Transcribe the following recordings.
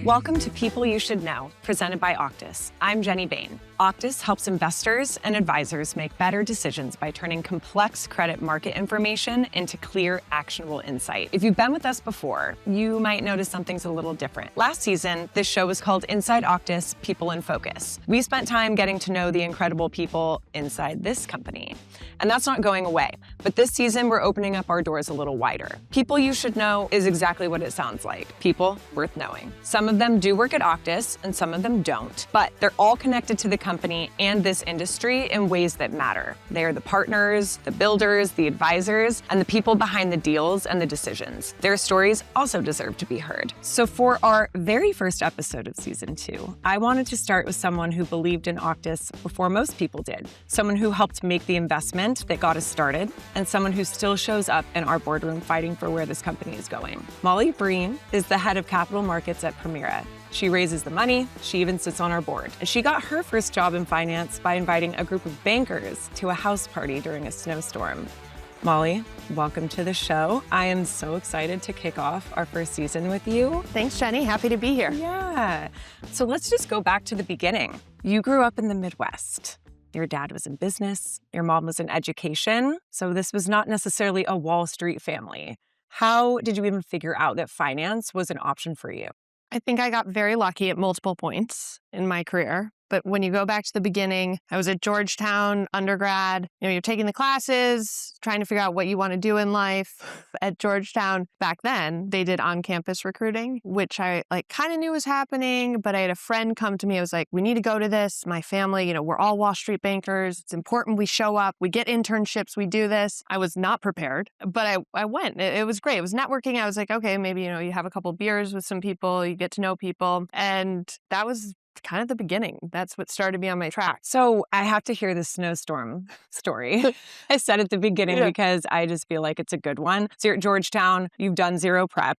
Welcome to People You Should Know, presented by Octus. I'm Jenny Bain. Octus helps investors and advisors make better decisions by turning complex credit market information into clear, actionable insight. If you've been with us before, you might notice something's a little different. Last season, this show was called Inside Octus, People in Focus. We spent time getting to know the incredible people inside this company. And that's not going away. But this season, we're opening up our doors a little wider. People You Should Know is exactly what it sounds like. People worth knowing. Some of them do work at Octus, and some of them don't. But they're all connected to the company and this industry in ways that matter. They are the partners, the builders, the advisors, and the people behind the deals and the decisions. Their stories also deserve to be heard. So for our very first episode of season 2, I wanted to start with someone who believed in Octus before most people did. Someone who helped make the investment that got us started, and someone who still shows up in our boardroom fighting for where this company is going. Molly Breen is the head of capital markets at Permira. She raises the money, she even sits on our board. And she got her first job in finance by inviting a group of bankers to a house party during a snowstorm. Molly, welcome to the show. I am so excited to kick off our first season with you. Thanks, Jenny. Happy to be here. Yeah. So let's just go back to the beginning. You grew up in the Midwest. Your dad was in business, your mom was in education, so this was not necessarily a Wall Street family. How did you even figure out that finance was an option for you? I think I got very lucky at multiple points in my career. But when you go back to the beginning, I was at Georgetown undergrad. You're taking the classes, trying to figure out what you want to do in life. At Georgetown, back then, they did on-campus recruiting, which I kind of knew was happening. But I had a friend come to me. I was like, we need to go to this. My family, we're all Wall Street bankers. It's important we show up. We get internships. We do this. I was not prepared, but I went. It was great. It was networking. I was like, okay, maybe, you have a couple beers with some people. You get to know people. And that was kind of the beginning. That's what started me on my track. So I have to hear the snowstorm story. I said at the beginning because I just feel like it's a good one. So you're at Georgetown, you've done zero prep.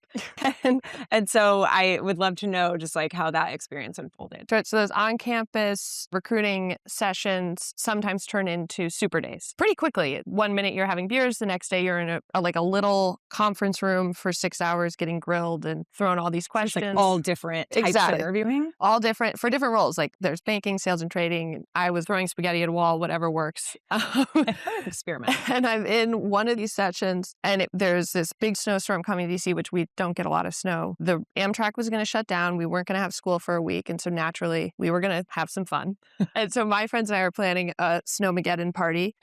and so I would love to know just how that experience unfolded. So those on-campus recruiting sessions sometimes turn into super days. Pretty quickly. 1 minute you're having beers, the next day you're in a little conference room for 6 hours getting grilled and throwing all these questions. It's all different types of interviewing? All different. For different roles, there's banking, sales, and trading. I was throwing spaghetti at a wall, whatever works. Experiment. And I'm in one of these sessions, and there's this big snowstorm coming to DC, which we don't get a lot of snow. The Amtrak was going to shut down. We weren't going to have school for a week, and so naturally, we were going to have some fun. And so my friends and I are planning a Snowmageddon party,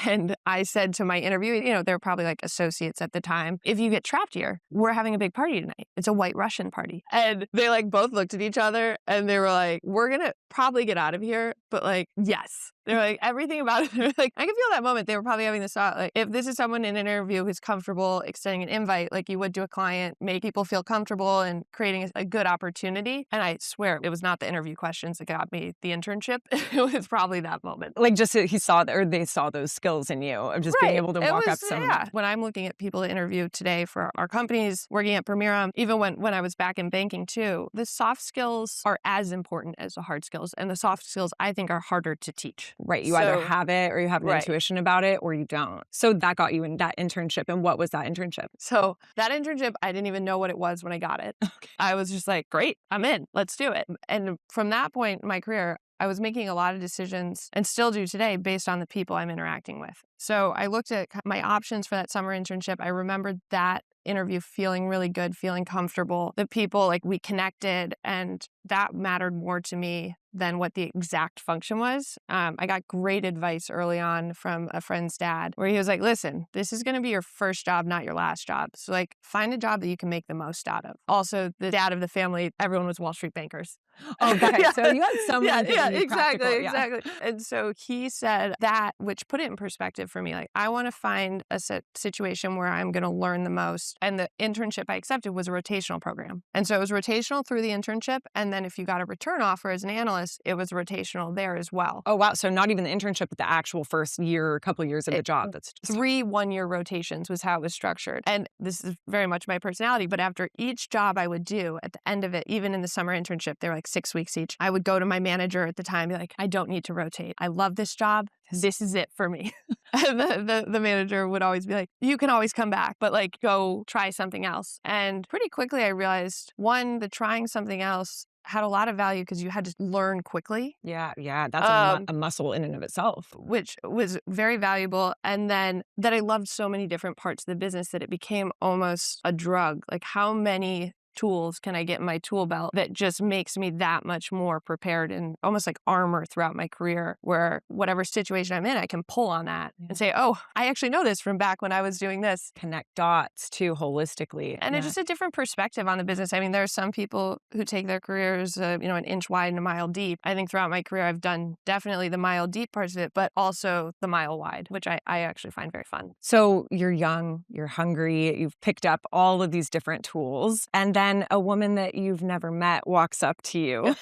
and I said to my interviewee, they're probably associates at the time, if you get trapped here, we're having a big party tonight. It's a White Russian party. And they both looked at each other, and they were like, we're going to probably get out of here, but yes. They're everything about it. They're I can feel that moment. They were probably having this thought, if this is someone in an interview who's comfortable extending an invite, like you would to a client, make people feel comfortable and creating a good opportunity. And I swear it was not the interview questions that got me the internship. It was probably that moment. He saw, or they saw those skills in you of just being able to walk up some. Yeah. When I'm looking at people to interview today for our companies, working at Permira, even when I was back in banking too, the soft skills are as important as the hard skills. And the soft skills, I think, are harder to teach. Right. You either have it or you have an intuition about it or you don't. So that got you in that internship. And what was that internship? So that internship, I didn't even know what it was when I got it. Okay. I was just great, I'm in. Let's do it. And from that point in my career, I was making a lot of decisions and still do today based on the people I'm interacting with. So I looked at my options for that summer internship. I remembered that interview feeling really good, feeling comfortable. The people, we connected, and that mattered more to me than what the exact function was. I got great advice early on from a friend's dad where he was like, listen, this is going to be your first job, not your last job. So find a job that you can make the most out of. Also, the dad of the family, everyone was Wall Street bankers. Okay, yeah. So you had someone exactly. And so he said that, which put it in perspective for me. I want to find a situation where I'm going to learn the most. And the internship I accepted was a rotational program. And so it was rotational through the internship. And then if you got a return offer as an analyst, analyst, it was rotational there as well. Oh, wow. So not even the internship, but the actual first year, a couple of years of the job. That's just 3 one-year rotations was how it was structured. And this is very much my personality, but after each job I would do, at the end of it, even in the summer internship, they were like 6 weeks each, I would go to my manager at the time, be like, I don't need to rotate. I love this job. This is it for me. And the manager would always be like, you can always come back, but like go try something else. And pretty quickly I realized, one, that trying something else had a lot of value because you had to learn quickly. Yeah. That's a muscle in and of itself. Which was very valuable. And then that I loved so many different parts of the business that it became almost a drug. Like, how many tools can I get in my tool belt that just makes me that much more prepared and almost like armor throughout my career, where whatever situation I'm in, I can pull on that and say, oh, I actually know this from back when I was doing this. Connect dots too holistically. And it's just a different perspective on the business. I mean, there are some people who take their careers, an inch wide and a mile deep. I think throughout my career, I've done definitely the mile deep parts of it, but also the mile wide, which I actually find very fun. So you're young, you're hungry, you've picked up all of these different tools, and then a woman that you've never met walks up to you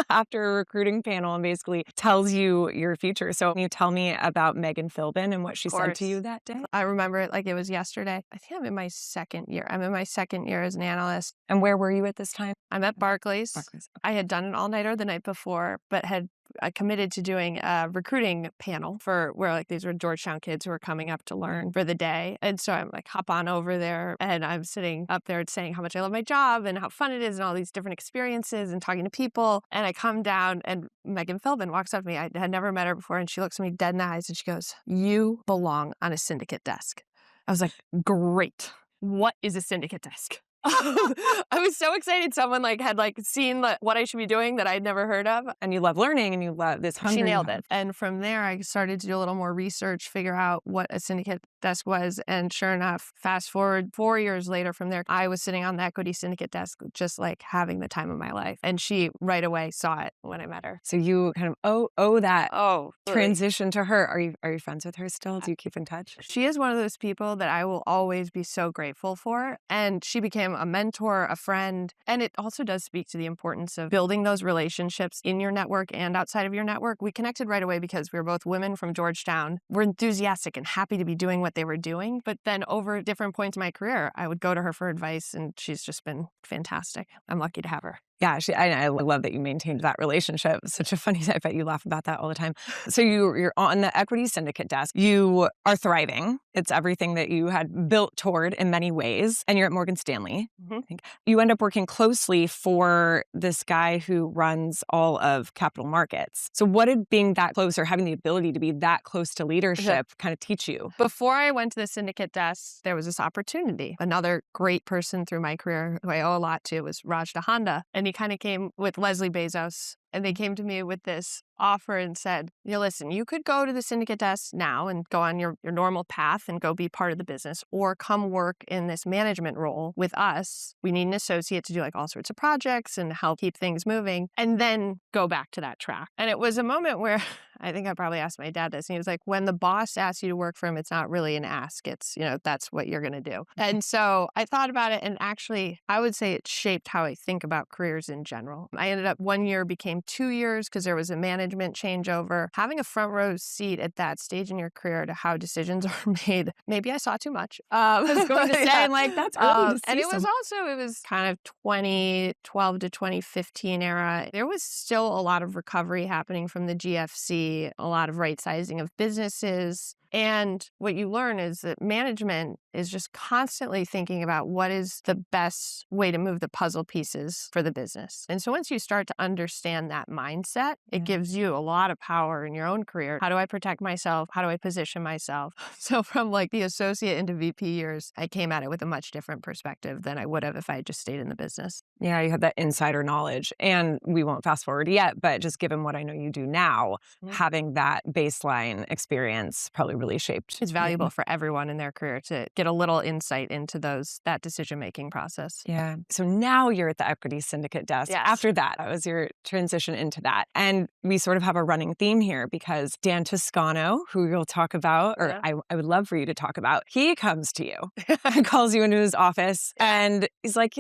after a recruiting panel and basically tells you your future. So can you tell me about Megan Philbin and what she said to you that day? I remember it like it was yesterday. I think I'm in my second year. I'm in my second year as an analyst. And where were you at this time? I'm at Barclays. Okay. I had done an all-nighter the night before, but had committed to doing a recruiting panel for where like these were Georgetown kids who were coming up to learn for the day. And so I'm like, hop on over there, and I'm sitting up there saying how much I love my job and how fun it is and all these different experiences and talking to people. And I come down and Megan Philbin walks up to me. I had never met her before. And she looks at me dead in the eyes and she goes, you belong on a syndicate desk. I was like, great. What is a syndicate desk? I was so excited someone had seen what I should be doing that I'd never heard of. And you love learning and you love this hunger. She nailed it. And from there, I started to do a little more research, figure out what a syndicate desk was. And sure enough, fast forward 4 years later from there, I was sitting on the equity syndicate desk, just like having the time of my life. And she right away saw it when I met her. So you kind of owe that really. transition to her. Are you friends with her still? Do you keep in touch? She is one of those people that I will always be so grateful for. And she became a mentor, a friend. And it also does speak to the importance of building those relationships in your network and outside of your network. We connected right away because we were both women from Georgetown. We're enthusiastic and happy to be doing what they were doing. But then over different points in my career, I would go to her for advice, and she's just been fantastic. I'm lucky to have her. Yeah, I love that you maintained that relationship. Such a funny, I bet you laugh about that all the time. So you're on the equity syndicate desk. You are thriving. It's everything that you had built toward in many ways. And you're at Morgan Stanley. Mm-hmm. I think. You end up working closely for this guy who runs all of capital markets. So what did being that close or having the ability to be that close to leadership kind of teach you? Before I went to the syndicate desk, there was this opportunity. Another great person through my career who I owe a lot to was Dhanda. And he kind of came with Leslie Bezos. And they came to me with this offer and said, listen, you could go to the syndicate desk now and go on your normal path and go be part of the business, or come work in this management role with us. We need an associate to do all sorts of projects and help keep things moving, and then go back to that track. And it was a moment where I think I probably asked my dad this, and he was like, when the boss asks you to work for him, it's not really an ask. It's, that's what you're going to do. And so I thought about it, and actually, I would say it shaped how I think about careers in general. I ended up 1 year became 2 years because there was a management changeover. Having a front row seat at that stage in your career to how decisions are made. Maybe I saw too much. I was going to say, that's early to see. And it was kind of 2012 to 2015 era. There was still a lot of recovery happening from the GFC, a lot of right sizing of businesses. And what you learn is that management is just constantly thinking about what is the best way to move the puzzle pieces for the business. And so once you start to understand that mindset, it gives you a lot of power in your own career. How do I protect myself? How do I position myself? So from the associate into VP years, I came at it with a much different perspective than I would have if I had just stayed in the business. Yeah, you had that insider knowledge. And we won't fast forward yet, but just given what I know you do now, having that baseline experience probably really really shaped. It's valuable for everyone in their career to get a little insight into that decision-making process. Yeah. So now you're at the equity syndicate desk. Yes. After that was your transition into that. And we sort of have a running theme here because Dan Toscano, who you'll talk about, or I would love for you to talk about, he comes to you and calls you into his office and he's like,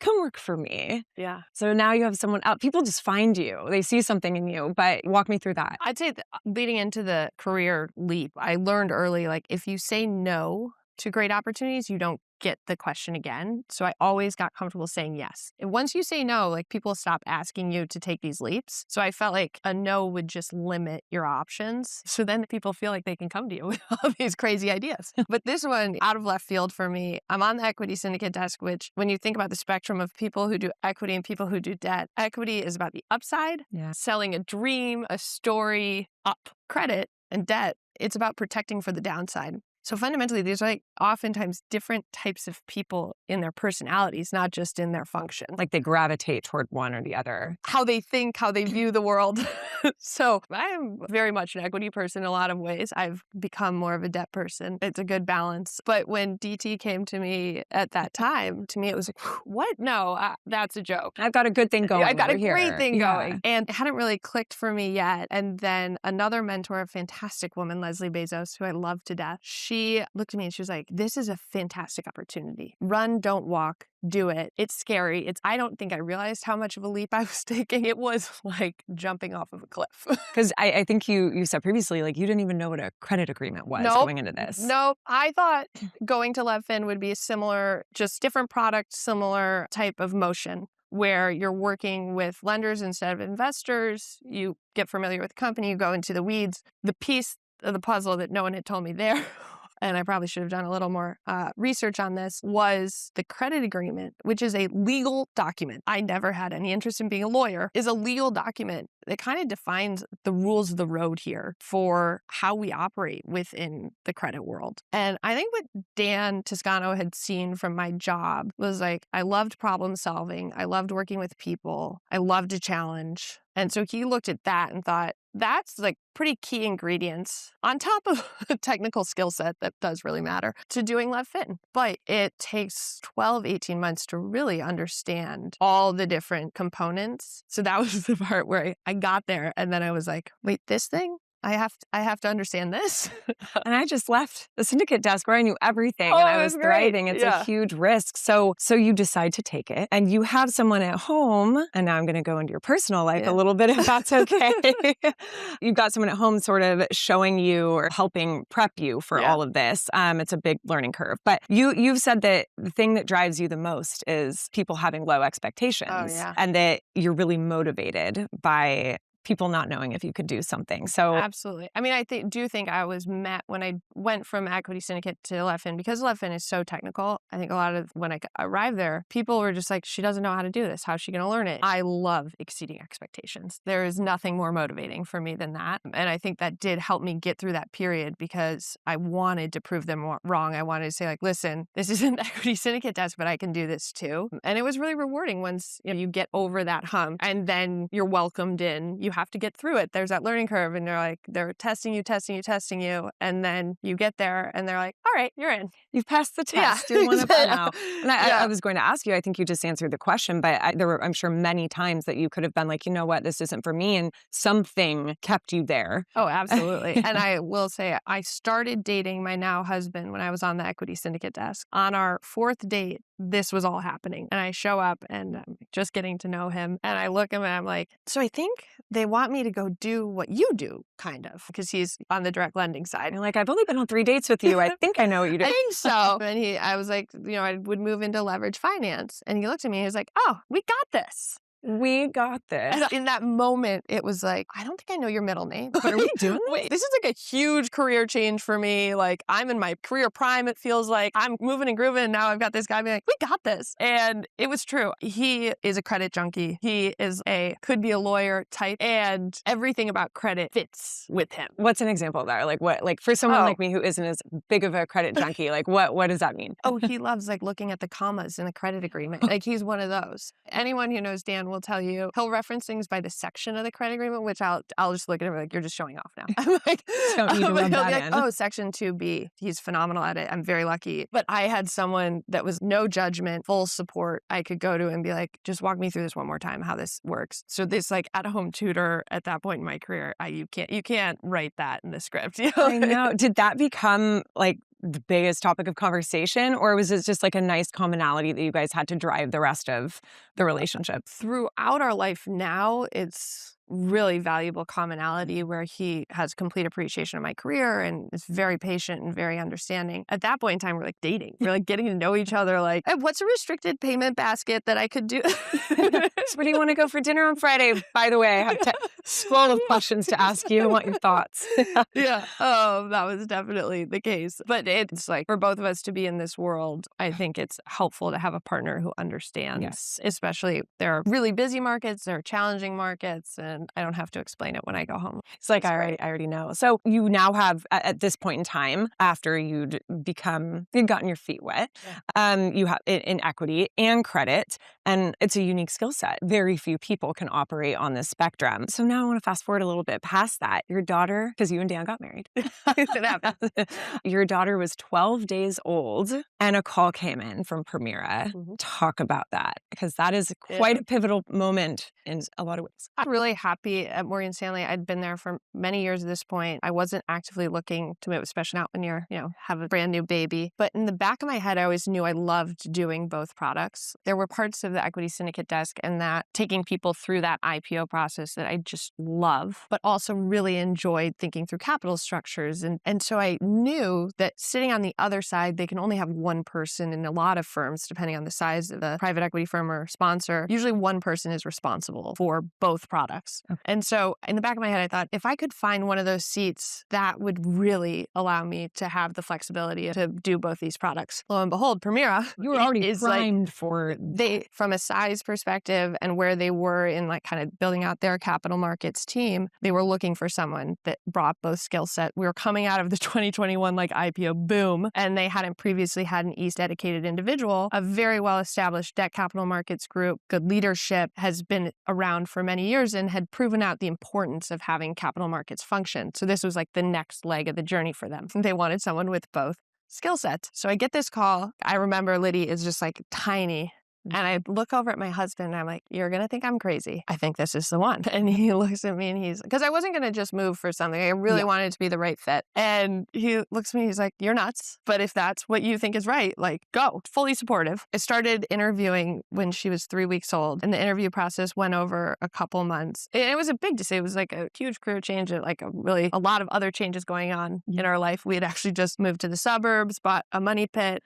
come work for me. Yeah. So now you have someone else. People just find you. They see something in you, but walk me through that. I'd say leading into the career leap, I learned early, like if you say no to great opportunities, you don't get the question again. So I always got comfortable saying yes. And once you say no, like people stop asking you to take these leaps. So I felt like a no would just limit your options. So then people feel like they can come to you with all these crazy ideas. But this one, out of left field for me, I'm on the equity syndicate desk, which when you think about the spectrum of people who do equity and people who do debt, equity is about the upside, selling a dream, a story, up. Credit and debt, it's about protecting for the downside. So fundamentally, these are like oftentimes different types of people in their personalities, not just in their function. Like they gravitate toward one or the other. How they think, how they view the world. So I am very much an equity person in a lot of ways. I've become more of a debt person. It's a good balance. But when DT came to me at that time, to me it was like, what? No, that's a joke. I've got a good thing going. I've got a great here. thing going. And it hadn't really clicked for me yet. And then another mentor, a fantastic woman, Leslie Bezos, who I love to death, she looked at me and she was like, this is a fantastic opportunity. Run, don't walk. Do it. It's scary. I don't think I realized how much of a leap I was taking. It was like jumping off of a cliff. Because I think you said previously, like you didn't even know what a credit agreement was going into this. No, I thought going to LevFin would be a similar, just different product, similar type of motion where you're working with lenders instead of investors. You get familiar with the company, you go into the weeds. The piece of the puzzle that no one had told me there, and I probably should have done a little more research on this, was the credit agreement, which is a legal document. I never had any interest in being a lawyer, is a legal document that kind of defines the rules of the road here for how we operate within the credit world. And I think what Dan Toscano had seen from my job was like, I loved problem solving. I loved working with people. I loved a challenge. And so he looked at that and thought, that's like pretty key ingredients on top of a technical skill set that does really matter to doing LevFin. But it takes 12, 18 months to really understand all the different components. So that was the part where I got there and then I was like, wait, this thing? I have to understand this. And I just left the syndicate desk where I knew everything and I was thriving. It's a huge risk. So you decide to take it and you have someone at home. And now I'm going to go into your personal life a little bit, if that's okay. You've got someone at home sort of showing you or helping prep you for all of this. It's a big learning curve. But you've said that the thing that drives you the most is people having low expectations and that you're really motivated by people not knowing if you could do something. So absolutely. I mean, I do think I was met when I went from equity syndicate to LevFin, because LevFin is so technical. I think a lot of when I arrived there, people were just like, she doesn't know how to do this. How's she going to learn it? I love exceeding expectations. There is nothing more motivating for me than that. And I think that did help me get through that period because I wanted to prove them wrong. I wanted to say like, listen, this isn't the equity syndicate desk, but I can do this too. And it was really rewarding once you get over that hump and then you're welcomed in. You have to get through it. There's that learning curve and they're testing you. And then you get there and they're like, all right, you're in. You've passed the test. You're one up now. And I was going to ask you, I think you just answered the question, but there were, I'm sure, many times that you could have been like, you know what, this isn't for me. And something kept you there. Oh, absolutely. And I will say, I started dating my now husband when I was on the equity syndicate desk. On our fourth date, this was all happening. And I show up and I'm just getting to know him. And I look at him and I'm like, so I think they want me to go do what you do, kind of, because he's on the direct lending side. And you're like, I've only been on 3 dates with you. I think I know what you do. I think so. And I was like, I would move into leverage finance. And he looked at me and he was like, oh, we got this. We got this. And in that moment, it was like, I don't think I know your middle name. But are we doing this? Wait, this is like a huge career change for me. Like, I'm in my career prime, it feels like. I'm moving and grooving, and now I've got this guy being like, we got this. And it was true. He is a credit junkie. He is could be a lawyer type, and everything about credit fits with him. What's an example of that? Like what, like for someone like me who isn't as big of a credit junkie, like what does that mean? Oh, he loves like looking at the commas in a credit agreement. Like he's one of those. Anyone who knows Dan will tell you, he'll reference things by the section of the credit agreement, which I'll just look at him like, you're just showing off now. I'm like, Don't need to rub he'll that be like, in. oh, section 2B. He's phenomenal at it. I'm very lucky. But I had someone that was no judgment, full support. I could go to and be like, just walk me through this one more time, how this works. So this like at-home tutor at that point in my career, you can't write that in the script. You know? I know. Did that become like the biggest topic of conversation, or was it just like a nice commonality that you guys had to drive the rest of the relationship? Throughout our life now, it's really valuable commonality where he has complete appreciation of my career and is very patient and very understanding. At that point in time, we're like dating. We're like getting to know each other. Like, hey, what's a restricted payment basket that I could do? So where do you want to go for dinner on Friday? By the way, I have a scroll of questions to ask you. I want your thoughts. Yeah. Oh, that was definitely the case. But it's like for both of us to be in this world, I think it's helpful to have a partner who understands, Yes. especially there are really busy markets, there are challenging markets, and I don't have to explain it when I go home. It's like, I already know. So you now have, at this point in time, after you'd gotten your feet wet, you have in equity and credit, and it's a unique skill set. Very few people can operate on this spectrum. So now I want to fast forward a little bit past that. Your daughter, because you and Dan got married, your daughter was 12 days old and a call came in from Permira. Mm-hmm. Talk about that, because that is quite a pivotal moment in a lot of ways. I'm really happy at Morgan Stanley. I'd been there for many years at this point. I wasn't actively looking to move, especially not when you're, have a brand new baby. But in the back of my head, I always knew I loved doing both products. There were parts of the equity syndicate desk and that taking people through that IPO process that I just love, but also really enjoyed thinking through capital structures. And so I knew that sitting on the other side, they can only have one person in a lot of firms, depending on the size of the private equity firm or sponsor. Usually one person is responsible for both products. Okay. And so in the back of my head, I thought if I could find one of those seats, that would really allow me to have the flexibility to do both these products. Lo and behold, Permira, you were already primed for from a size perspective and where they were in like kind of building out their capital markets team, they were looking for someone that brought both skill set. We were coming out of the 2021 like IPO boom, and they hadn't previously had an East dedicated individual. A very well-established debt capital markets group, good leadership, has been around for many years and had proven out the importance of having capital markets function. So this was like the next leg of the journey for them. They wanted someone with both skill sets. So I get this call. I remember Liddy is just like tiny. And I look over at my husband and I'm like, you're going to think I'm crazy. I think this is the one. And he looks at me and because I wasn't going to just move for something. I really wanted it to be the right fit. And he looks at me, he's like, you're nuts. But if that's what you think is right, like go. Fully supportive. I started interviewing when she was 3 weeks old. And the interview process went over a couple months. It was a big decision. It was like a huge career change, like a lot of other changes going on in our life. We had actually just moved to the suburbs, bought a money pit,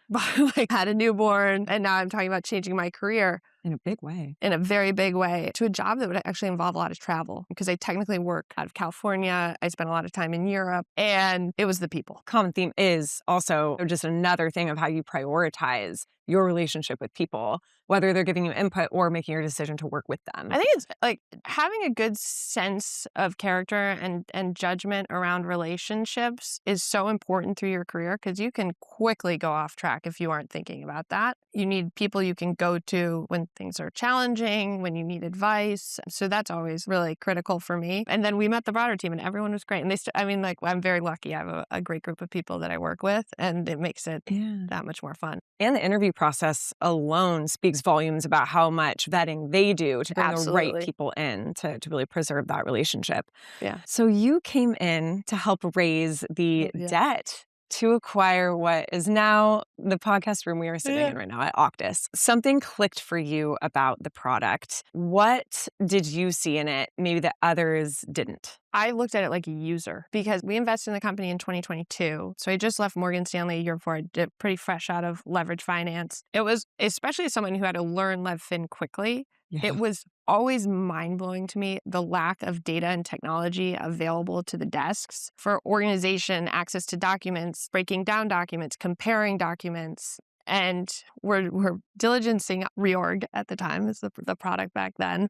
had a newborn. And now I'm talking about changing my career. In a big way. In a very big way, to a job that would actually involve a lot of travel because I technically work out of California. I spent a lot of time in Europe, and it was the people. Common theme is also just another thing of how you prioritize your relationship with people, whether they're giving you input or making your decision to work with them. I think it's like having a good sense of character and judgment around relationships is so important through your career because you can quickly go off track if you aren't thinking about that. You need people you can go to when things are challenging, when you need advice. So that's always really critical for me. And then we met the broader team and everyone was great. And I'm very lucky. I have a great group of people that I work with and it makes it that much more fun. And the interview process alone speaks volumes about how much vetting they do to bring the right people in to really preserve that relationship. Yeah. So you came in to help raise the debt to acquire what is now the podcast room we are sitting in right now at Octus. Something clicked for you about the product. What did you see in it maybe that others didn't? I looked at it like a user because we invested in the company in 2022. So I just left Morgan Stanley a year before. I did pretty fresh out of leverage finance. It was, especially as someone who had to learn LevFin quickly, it was always mind-blowing to me, the lack of data and technology available to the desks for organization, access to documents, breaking down documents, comparing documents. And we're diligencing reorg at the time, is the product back then,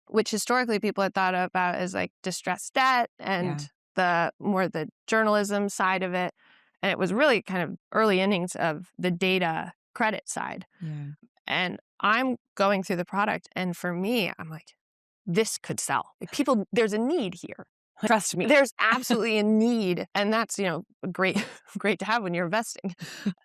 which historically people had thought about as like distressed debt and the journalism side of it. And it was really kind of early innings of the data credit side. Yeah. And I'm going through the product, and for me, I'm like, this could sell. Like, people, there's a need here. Trust me. There's absolutely a need. And that's, great to have when you're investing.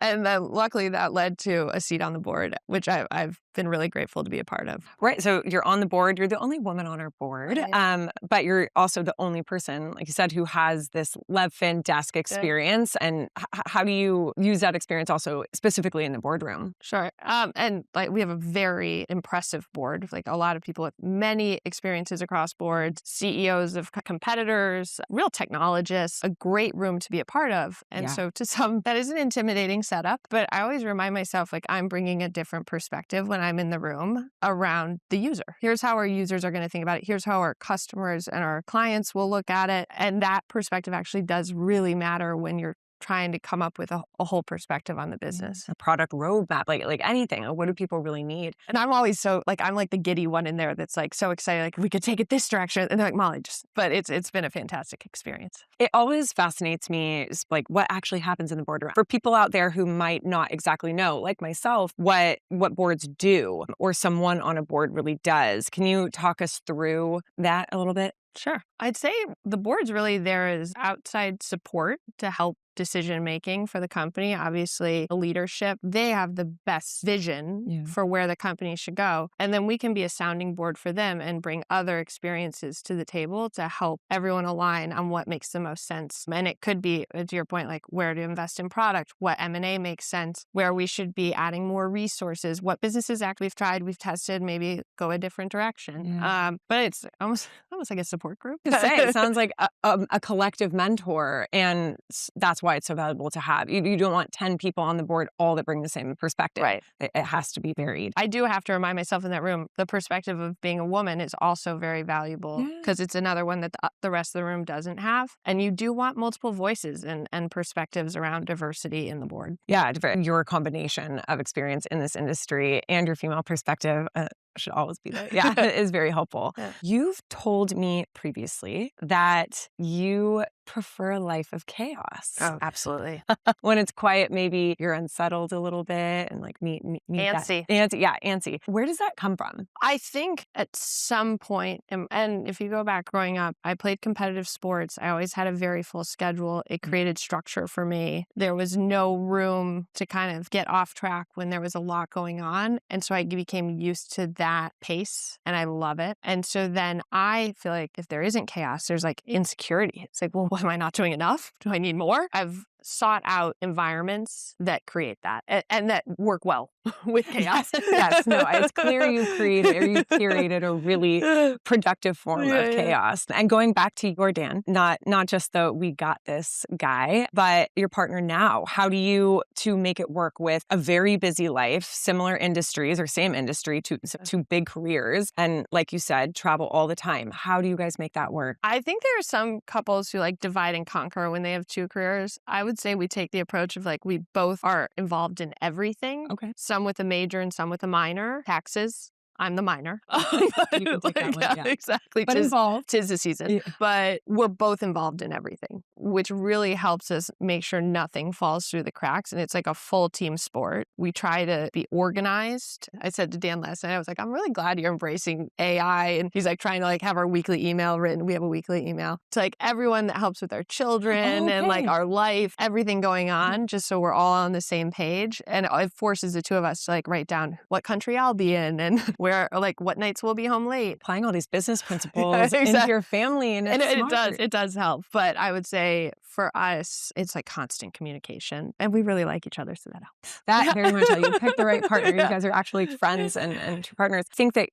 And then luckily that led to a seat on the board, which I've been really grateful to be a part of. Right. So you're on the board. You're the only woman on our board. Right. But you're also the only person, like you said, who has this LevFin desk experience. Yeah. And how do you use that experience also specifically in the boardroom? Sure. And like we have a very impressive board, like a lot of people with many experiences across boards, CEOs of competitors, real technologists, a great room to be a part of. And so to some, that is an intimidating setup, but I always remind myself, like, I'm bringing a different perspective when I'm in the room around the user. Here's how our users are going to think about it. Here's how our customers and our clients will look at it. And that perspective actually does really matter when you're trying to come up with a whole perspective on the business. A product roadmap, like anything. What do people really need? And I'm always so, like, I'm like the giddy one in there that's like so excited, like, we could take it this direction. And they're like, Molly, but it's been a fantastic experience. It always fascinates me, like, what actually happens in the boardroom. For people out there who might not exactly know, like myself, what boards do or someone on a board really does. Can you talk us through that a little bit? Sure. I'd say the board's really there as outside support to help decision-making for the company. Obviously, the leadership, they have the best vision for where the company should go. And then we can be a sounding board for them and bring other experiences to the table to help everyone align on what makes the most sense. And it could be, to your point, like where to invest in product, what M&A makes sense, where we should be adding more resources, what businesses actually we've tried, we've tested, maybe go a different direction. But it's almost like a support group. It sounds like a collective mentor, and that's why it's so valuable to have. You don't want 10 people on the board all that bring the same perspective. Right. It has to be varied. I do have to remind myself in that room, the perspective of being a woman is also very valuable because it's another one that the rest of the room doesn't have. And you do want multiple voices and perspectives around diversity in the board. Yeah, your combination of experience in this industry and your female perspective should always be there. Yeah, it is very helpful. Yeah. You've told me previously that you prefer a life of chaos. Oh, absolutely. When it's quiet, maybe you're unsettled a little bit and like meet antsy. Antsy. Where does that come from? I think at some point, and if you go back growing up, I played competitive sports. I always had a very full schedule. It created structure for me. There was no room to kind of get off track when there was a lot going on. And so I became used to that pace and I love it. And so then I feel like if there isn't chaos, there's like insecurity. It's like, well, am I not doing enough? Do I need more? I've sought out environments that create that and that work well with chaos. Yes, no, it's clear you curated a really productive form of chaos. And going back to your Dan, not just the we got this guy, but your partner now. How do you to make it work with a very busy life, similar industries or same industry, two big careers, and like you said, travel all the time? How do you guys make that work? I think there are some couples who like divide and conquer when they have two careers. I would say we take the approach of like we both are involved in everything. Okay. Some with a major and some with a minor. Taxes. I'm the minor. You can take that one, Exactly. But involved. 'Tis the season. Yeah. But we're both involved in everything, which really helps us make sure nothing falls through the cracks. And it's like a full team sport. We try to be organized. I said to Dan last night, I was like, I'm really glad you're embracing AI. And he's like trying to like have our weekly email written. We have a weekly email to like everyone that helps with our children and like our life, everything going on, just so we're all on the same page. And it forces the two of us to like write down what country I'll be in and where, like what nights we'll be home late. Applying all these business principles into your family. And it does help. But I would say for us, it's like constant communication. And we really like each other, so that helps. That very much helps. You picked the right partner. You guys are actually friends and true partners. I think that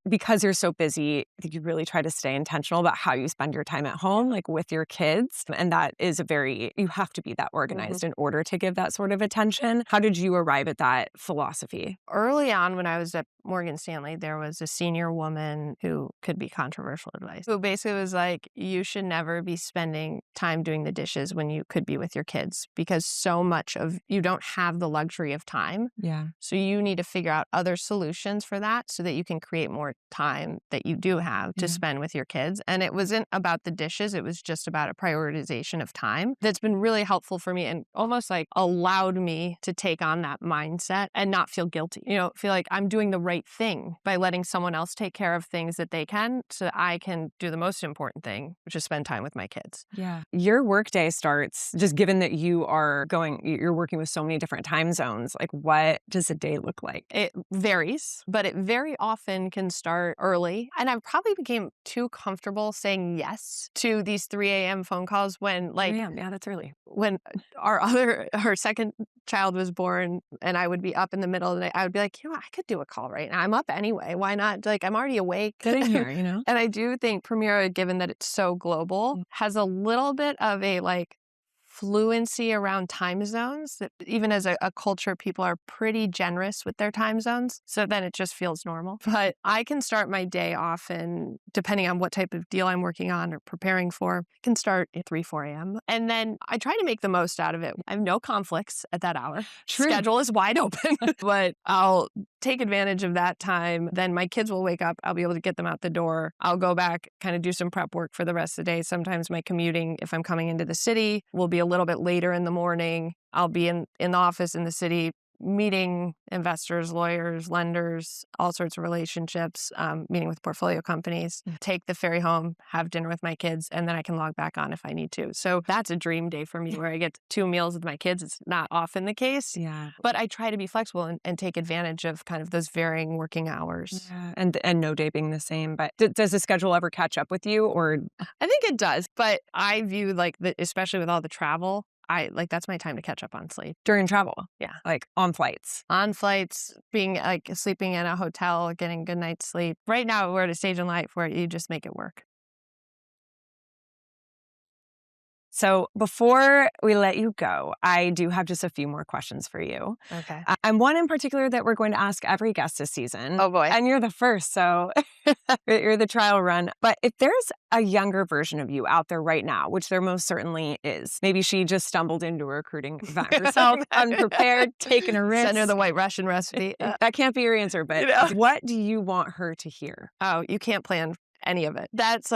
because you're so busy, I think you really try to stay intentional about how you spend your time at home, like with your kids. And that is you have to be that organized in order to give that sort of attention. How did you arrive at that philosophy? Early on when I was at Morgan Stanley, Stanley, there was a senior woman who could be controversial advice, who basically was like, you should never be spending time doing the dishes when you could be with your kids, because so much of you don't have the luxury of time. Yeah. So you need to figure out other solutions for that so that you can create more time that you do have to spend with your kids. And it wasn't about the dishes. It was just about a prioritization of time that's been really helpful for me and almost like allowed me to take on that mindset and not feel guilty. Feel like I'm doing the right thing by letting someone else take care of things that they can so that I can do the most important thing, which is spend time with my kids. Yeah. Your workday starts, just given that you're working with so many different time zones, like what does a day look like? It varies, but it very often can start early. And I probably became too comfortable saying yes to these 3 a.m. phone calls when Yeah, that's early. When our second child was born and I would be up in the middle of the night, I would be like, I could do a call right now. I'm up anyway. Why not? Like, I'm already awake. Get in here, And I do think Permira, given that it's so global, has a little bit of a fluency around time zones that even as a culture, people are pretty generous with their time zones. So then it just feels normal. But I can start my day often, depending on what type of deal I'm working on or preparing for, I can start at 3, 4 a.m. And then I try to make the most out of it. I have no conflicts at that hour. True. Schedule is wide open, but I'll take advantage of that time. Then my kids will wake up. I'll be able to get them out the door. I'll go back, kind of do some prep work for the rest of the day. Sometimes my commuting, if I'm coming into the city, will be a little bit later in the morning. I'll be in the office in the city meeting investors, lawyers, lenders, all sorts of relationships, meeting with portfolio companies, take the ferry home, have dinner with my kids, and then I can log back on if I need to. So that's a dream day for me where I get 2 meals with my kids. It's not often the case, but I try to be flexible and take advantage of kind of those varying working hours. Yeah. And no day being the same. But does the schedule ever catch up with you? Or I think it does, but I view especially with all the travel, that's my time to catch up on sleep. During travel? Yeah. Like on flights? On flights, being sleeping in a hotel, getting a good night's sleep. Right now, we're at a stage in life where you just make it work. So before we let you go, I do have just a few more questions for you. Okay. And one in particular that we're going to ask every guest this season. Oh, boy. And you're the first, so you're the trial run. But if there's a younger version of you out there right now, which there most certainly is, maybe she just stumbled into a recruiting event herself, unprepared, taking a risk. Send her the White Russian recipe. That can't be your answer, but what do you want her to hear? Oh, you can't plan any of it. That's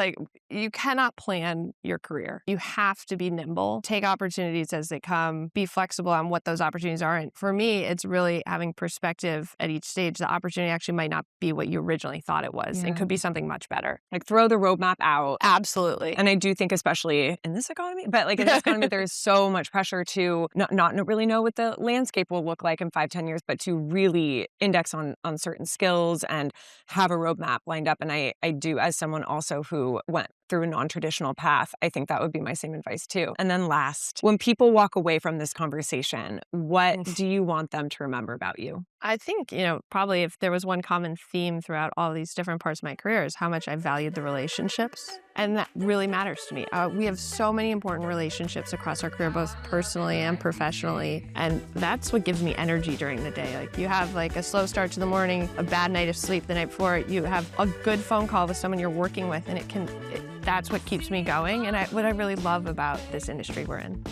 you cannot plan your career. You have to be nimble, take opportunities as they come, be flexible on what those opportunities are. And for me, it's really having perspective at each stage. The opportunity actually might not be what you originally thought it was and could be something much better. Like throw the roadmap out. Absolutely. And I do think especially in this economy, but in this economy, there's so much pressure to not really know what the landscape will look like in 5-10 years, but to really index on certain skills and have a roadmap lined up. And I do, as someone also who went through a non-traditional path, I think that would be my same advice too. And then last, when people walk away from this conversation, what do you want them to remember about you? I think, probably if there was one common theme throughout all these different parts of my career is how much I valued the relationships. And that really matters to me. We have so many important relationships across our career, both personally and professionally. And that's what gives me energy during the day. You have a slow start to the morning, a bad night of sleep the night before, you have a good phone call with someone you're working with, and that's what keeps me going. And what I really love about this industry we're in.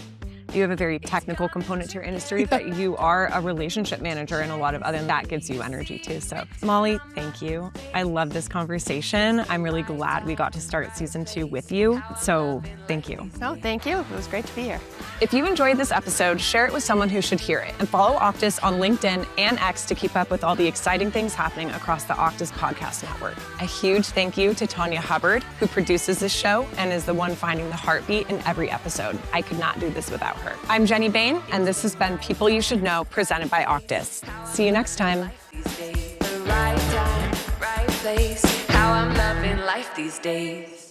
You have a very technical component to your industry, but you are a relationship manager and a lot of other, and that gives you energy too. So Molly, thank you. I love this conversation. I'm really glad we got to start season 2 with you. So thank you. No, thank you. It was great to be here. If you enjoyed this episode, share it with someone who should hear it, and follow Octus on LinkedIn and X to keep up with all the exciting things happening across the Octus podcast network. A huge thank you to Tanya Hubbard, who produces this show and is the one finding the heartbeat in every episode. I could not do this without her. I'm Jenny Bain, and this has been People You Should Know, presented by Octus. See you next time. The right time, right place. How I'm loving life these days.